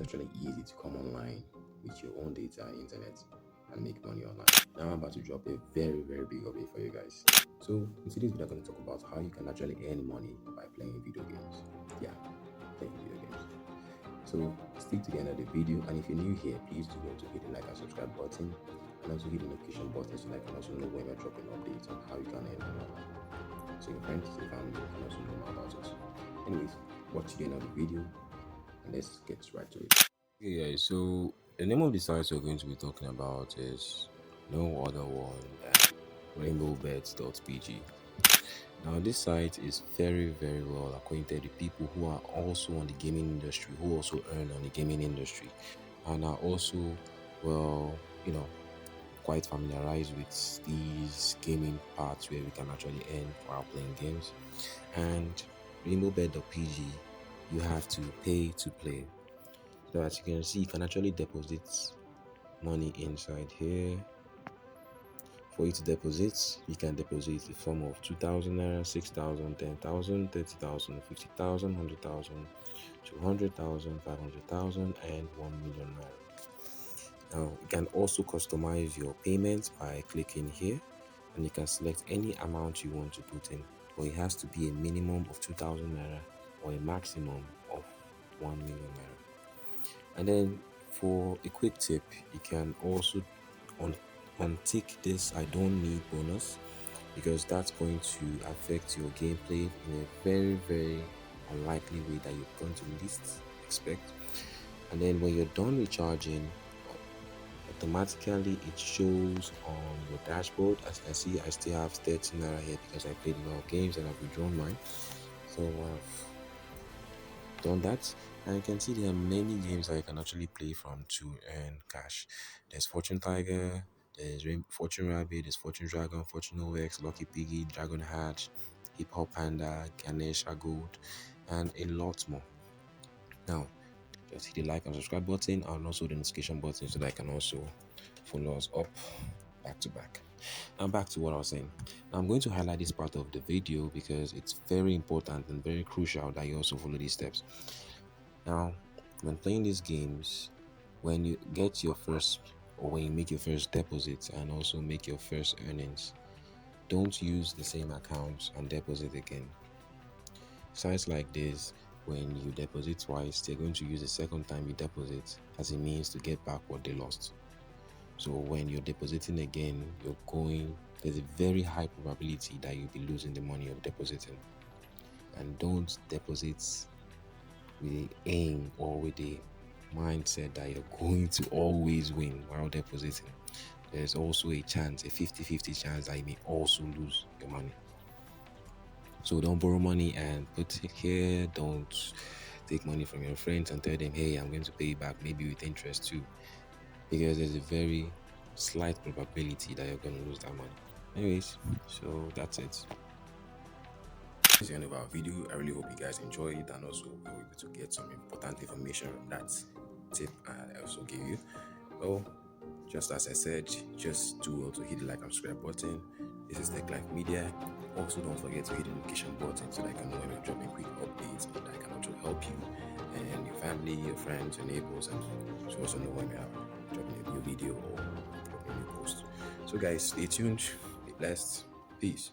actually easy to come online with your own data and internet and make money online. Now I'm about to drop a very big update for you guys. So in today's video, I'm going to talk about how you can actually earn money by playing video games. Yeah, playing video games. So stick to the end of the video, and if you're new here, please do go to hit the like and subscribe button, and also hit the notification button so that you can also know when we're dropping updates on how you can earn money online. So your friends, your family can also know more about us. Anyways, watch the end of the video, and let's get right to it. Okay, guys, so the name of the site we're going to be talking about is no other one than rainbowbets.pg. Now, this site is very well acquainted with people who are also on the gaming industry, who also earn on the gaming industry, and are also, well, quite familiarized with these gaming parts where we can actually earn while playing games. And rainbowbet.pg, you have to pay to play. So as you can see, you can actually deposit money inside here. For you to deposit, you can deposit the form of 2,000 naira, 6,000, 10,000, 30,000, 50,000, 100,000, 200,000, 500,000, and 1 million naira. Now, you can also customize your payments by clicking here, and you can select any amount you want to put in, but it has to be a minimum of 2,000 naira or a maximum of 1 million naira. And then for a quick tip, you can also untick this I don't need bonus, because that's going to affect your gameplay in a very unlikely way that you're going to least expect. And then when you're done recharging, automatically it shows on your dashboard. As you can see, I still have 13 naira here because I played a lot of games and I've withdrawn mine. So I've done that, and you can see there are many games that you can actually play from to earn cash. There's Fortune Tiger, there's Fortune Rabbit, there's Fortune Dragon, Fortune OX, Lucky Piggy, Dragon Hatch, Hip Hop Panda, Ganesha Gold, and a lot more. Now, just hit the like and subscribe button and also the notification button so that I can also follow us up back to back. And back to what I was saying. Now, I'm going to highlight this part of the video because it's very important and very crucial that you also follow these steps. Now, when playing these games, when you get your first, or when you make your first deposit and also make your first earnings, don't use the same account and deposit again. Sites like this, when you deposit twice, they're going to use the second time you deposit as a means to get back what they lost. So when you're depositing again, there's a very high probability that you'll be losing the money you're depositing. And don't deposit with the aim or with the mindset that you're going to always win while depositing. There's also a chance, a 50-50 chance that you may also lose your money. So don't borrow money and put it here. Don't take money from your friends and tell them, hey, I'm going to pay you back, maybe with interest too, because there's a very slight probability that you're going to lose that money. Anyways, so that's it. This is the end of our video. I really hope you guys enjoyed it, and also we were able to get some important information from that tip I also gave you. Well, just as I said, just do well to hit the like and subscribe button. This is Tech Life Media. Also, don't forget to hit the notification button so that I can know when we're dropping quick updates and that I can also help you and your family, your friends, your neighbors, and to also know when we are dropping a new video or dropping a new post. So, guys, stay tuned. Be blessed. Peace.